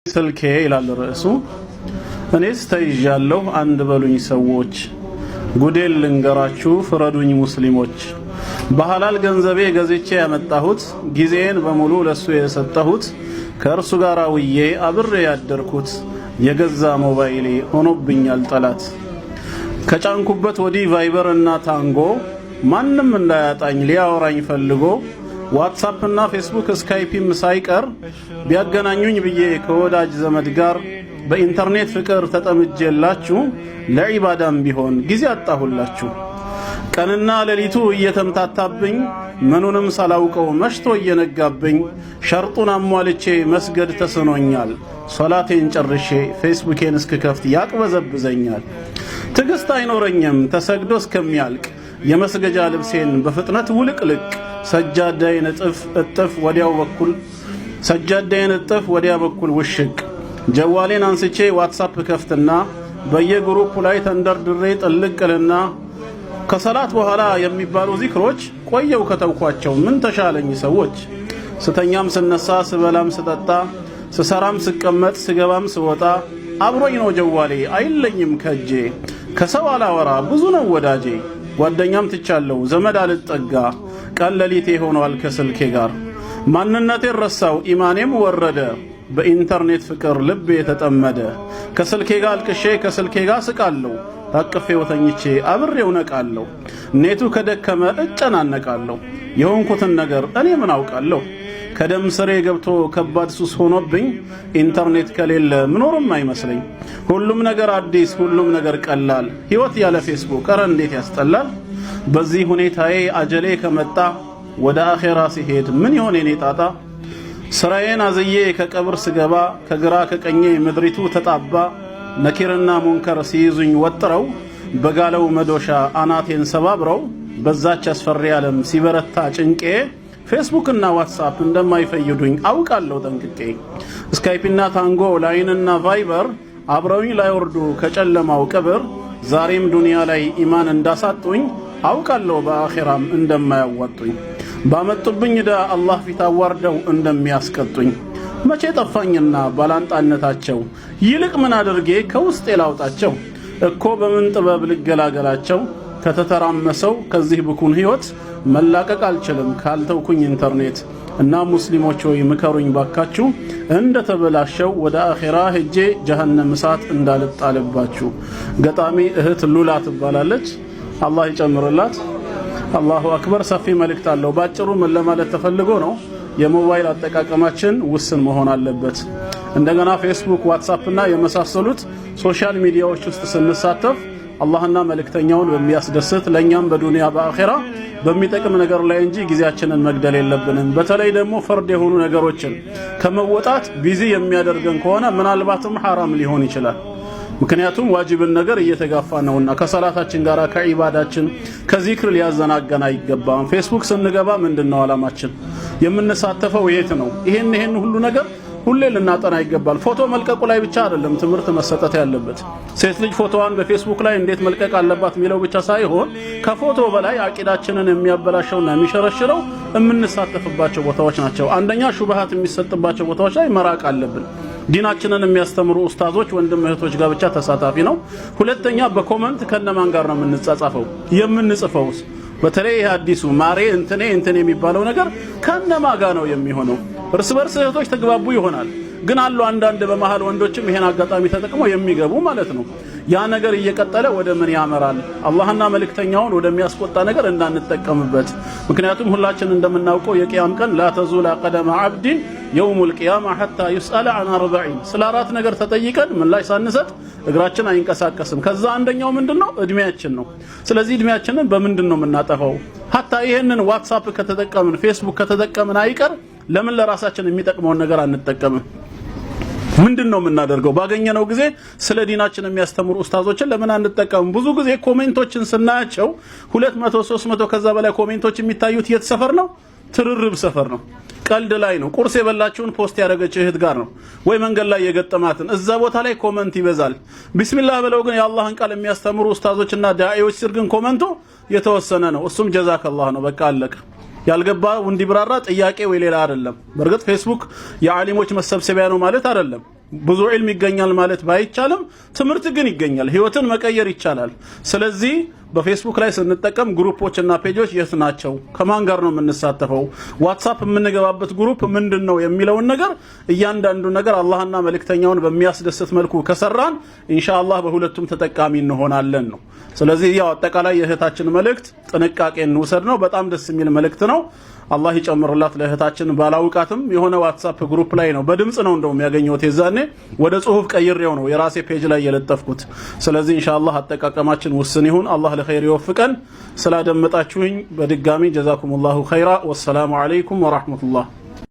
ስልኬ ይላል ርዕሱ። እኔስ ተይዣለሁ አንድ በሉኝ ሰዎች፣ ጉዴን ልንገራችሁ ፍረዱኝ ሙስሊሞች። በሐላል ገንዘቤ ገዝቼ ያመጣሁት፣ ጊዜን በሙሉ ለሱ የሰጠሁት፣ ከእርሱ ጋር ውዬ አብሬ ያደርኩት፣ የገዛ ሞባይሌ ሆኖብኛል ጠላት። ከጫንኩበት ወዲህ ቫይበር እና ታንጎ፣ ማንም እንዳያጣኝ ሊያወራኝ ፈልጎ፣ ዋትስአፕ እና ፌስቡክ ስካይፕም ሳይቀር ቢያገናኙኝ ብዬ ከወዳጅ ዘመድ ጋር በኢንተርኔት ፍቅር ተጠምጄላችሁ ለዒባዳም ቢሆን ጊዜ አጣሁላችሁ። ቀንና ሌሊቱ እየተምታታብኝ ምኑንም ሳላውቀው መሽቶ እየነጋብኝ ሸርጡን አሟልቼ መስገድ ተስኖኛል። ሶላቴን ጨርሼ ፌስቡኬን እስክከፍት ያቅበዘብዘኛል። ትዕግስት አይኖረኝም ተሰግዶ እስከሚያልቅ የመስገጃ ልብሴን በፍጥነት ውልቅልቅ ሰጃዳዬን እጥፍ ወዲያ በኩል ውሽቅ። ጀዋሌን አንስቼ ዋትስአፕ ከፍትና በየግሩፕ ላይ ተንደርድሬ ጥልቅልና ከሰላት በኋላ የሚባሉ ዚክሮች ቆየው ከተውኳቸው ምን ተሻለኝ ሰዎች። ስተኛም ስነሳ ስበላም ስጠጣ ስሰራም ስቀመጥ ስገባም ስወጣ አብሮኝ ነው ጀዋሌ አይለኝም ከጄ። ከሰው አላወራ ብዙ ነው ወዳጄ፣ ጓደኛም ትቻለው ዘመድ አልጠጋ። ቀን ሌሊቴ ሆኗል ከስልኬ ጋር ማንነቴን ረሳው ኢማኔም ወረደ። በኢንተርኔት ፍቅር ልቤ የተጠመደ ከስልኬ ጋር አልቅሼ ከስልኬ ጋር ስቃለሁ። ታቅፌው ተኝቼ አብሬው ነቃለሁ። ኔቱ ከደከመ እጨናነቃለሁ። የሆንኩትን ነገር እኔ ምን አውቃለሁ። ከደም ስሬ ገብቶ ከባድ ሱስ ሆኖብኝ ኢንተርኔት ከሌለ ምኖርም አይመስለኝ። ሁሉም ነገር አዲስ ሁሉም ነገር ቀላል፣ ህይወት ያለ ፌስቡክ ኧረ እንዴት ያስጠላል። በዚህ ሁኔታዬ አጀሌ ከመጣ ወደ አኼራ ሲሄድ ምን ይሆን የኔ ጣጣ። ስራዬን አዝዬ ከቀብር ስገባ ከግራ ከቀኜ ምድሪቱ ተጣባ። ነኪርና ሙንከር ሲይዙኝ ወጥረው በጋለው መዶሻ አናቴን ሰባብረው በዛች አስፈሪ ዓለም ሲበረታ ጭንቄ ፌስቡክ እና ዋትስአፕ እንደማይፈይዱኝ አውቃለሁ ጠንቅቄ። ስካይፕና ታንጎ ላይንና ቫይበር አብረውኝ ላይወርዱ ከጨለማው ቅብር ዛሬም ዱንያ ላይ ኢማን እንዳሳጡኝ አውቃለሁ በአኺራም እንደማያዋጡኝ። ባመጡብኝ ዳ አላህ ፊት አዋርደው እንደሚያስቀጡኝ መቼ ጠፋኝና ባላንጣነታቸው ይልቅ ምን አድርጌ ከውስጤ ላውጣቸው። እኮ በምን ጥበብ ልገላገላቸው ከተተራመሰው ከዚህ ብኩን ህይወት መላቀቅ አልችልም ካልተውኩኝ ኢንተርኔት። እና ሙስሊሞች ሆይ ምከሩኝ ባካችሁ እንደተበላሸው ወደ አኺራ ሄጄ ጀሃነም እሳት እንዳልጣልባችሁ። ገጣሚ እህት ሉላ ትባላለች። አላህ ይጨምርላት። አላሁ አክበር። ሰፊ መልእክት አለው። ባጭሩ ምን ለማለት ተፈልጎ ነው? የሞባይል አጠቃቀማችን ውስን መሆን አለበት። እንደገና ፌስቡክ፣ ዋትስአፕ እና የመሳሰሉት ሶሻል ሚዲያዎች ውስጥ ስንሳተፍ አላህና መልእክተኛውን በሚያስደስት ለኛም በዱንያ በአኺራ በሚጠቅም ነገር ላይ እንጂ ጊዜያችንን መግደል የለብንም። በተለይ ደግሞ ፈርድ የሆኑ ነገሮችን ከመወጣት ቢዚ የሚያደርገን ከሆነ ምናልባትም ሐራም ሊሆን ይችላል። ምክንያቱም ዋጅብን ነገር እየተጋፋ ነውና ከሰላታችን ጋር ከዒባዳችን ከዚክር ሊያዘናጋን አይገባም። ፌስቡክ ስንገባ ምንድነው ዓላማችን? የምንሳተፈው የት ነው? ይሄን ሁሉ ነገር ሁሌ ልናጠና ይገባል። ፎቶ መልቀቁ ላይ ብቻ አይደለም ትምህርት መሰጠት ያለበት። ሴት ልጅ ፎቶዋን በፌስቡክ ላይ እንዴት መልቀቅ አለባት የሚለው ብቻ ሳይሆን ከፎቶ በላይ አቂዳችንን የሚያበላሸውና የሚሸረሽረው የምንሳተፍባቸው ቦታዎች ናቸው። አንደኛ ሹብሃት የሚሰጥባቸው ቦታዎች ላይ መራቅ አለብን። ዲናችንን የሚያስተምሩ ኡስታዞች ወንድም እህቶች ጋር ብቻ ተሳታፊ ነው። ሁለተኛ በኮመንት ከነማን ጋር ነው የምንጻጻፈው የምንጽፈውስ? በተለይ አዲሱ ማሬ እንትን የሚባለው ነገር ከነማ ጋር ነው የሚሆነው? እርስ በርስ እህቶች ተግባቡ ይሆናል፣ ግን አሉ አንዳንድ በመሃል ወንዶችም ይሄን አጋጣሚ ተጠቅመው የሚገቡ ማለት ነው። ያ ነገር እየቀጠለ ወደ ምን ያመራል? አላህና መልእክተኛውን ወደሚያስቆጣ ነገር እንዳንጠቀምበት። ምክንያቱም ሁላችን እንደምናውቀው የቂያም ቀን ላ ተዙላ ቀደመ ዐብድን የውሙል ቂያማ ሐታ ይስአለ ዐን አርበዒን፣ ስለ 4 ነገር ተጠይቀን ምላሽ ሳንሰጥ እግራችን አይንቀሳቀስም። ከዛ አንደኛው ምንድነው? እድሜያችን ነው። ስለዚህ እድሜያችንን በምንድነው የምናጠፋው? ሐታ ይሄንን ዋትስአፕ ከተጠቀምን ፌስቡክ ከተጠቀምን አይቀር ለምን ለራሳችን የሚጠቅመውን ነገር አንጠቀምም? ምንድነው የምናደርገው? ባገኘነው ጊዜ ስለ ዲናችን የሚያስተምሩ ኡስታዞችን ለምን አንጠቀምም? ብዙ ጊዜ ኮሜንቶችን ስናያቸው 200 300 ከዛ በላይ ኮሜንቶች የሚታዩት የት ሰፈር ነው? ትርርብ ሰፈር ነው። ቀልድ ላይ ነው። ቁርስ የበላችውን ፖስት ያደረገች እህት ጋር ነው ወይ መንገድ ላይ የገጠማትን እዛ ቦታ ላይ ኮመንት ይበዛል። ቢስሚላህ ብለው ግን የአላህን ቃል የሚያስተምሩ ኡስታዞችና ዳዒዎች ስር ግን ኮመንቱ የተወሰነ ነው። እሱም ጀዛከላህ ነው። በቃ አለቀ። ያልገባው እንዲብራራ ጥያቄ ወይ ሌላ አይደለም። በርግጥ ፌስቡክ የዓሊሞች መሰብሰቢያ ነው ማለት አይደለም። ብዙ ዒልም ይገኛል ማለት ባይቻልም ትምህርት ግን ይገኛል ህይወትን መቀየር ይቻላል ስለዚህ በፌስቡክ ላይ ስንጠቀም ግሩፖችና ፔጆች የት ናቸው ከማን ጋር ነው የምንሳተፈው ዋትስአፕ የምንገባበት ግሩፕ ምንድነው የሚለውን ነገር እያንዳንዱ ነገር አላህና መልእክተኛውን በሚያስደስት መልኩ ከሰራን ኢንሻአላህ በሁለቱም ተጠቃሚ እንሆናለን ነው ስለዚህ ያው አጠቃላይ የእህታችን መልእክት ጥንቃቄ እንውሰድ ነው በጣም ደስ የሚል መልእክት ነው አላህ ይጨምርላት ለእህታችን ባላውቃትም የሆነ ዋትስአፕ ግሩፕ ላይ ነው በድምጽ ነው እንደውም ያገኘሁት የዛኔ ወደ ጽሁፍ ቀይሬው ነው የራሴ ፔጅ ላይ የለጠፍኩት ስለዚህ ኢንሻአላህ አጠቃቀማችን ውስን ይሁን አላህ ለኸይር ይወፍቀን ስላደመጣችሁኝ በድጋሚ ጀዛኩሙላሁ ኸይራ ወሰላሙ አለይኩም ወራህመቱላህ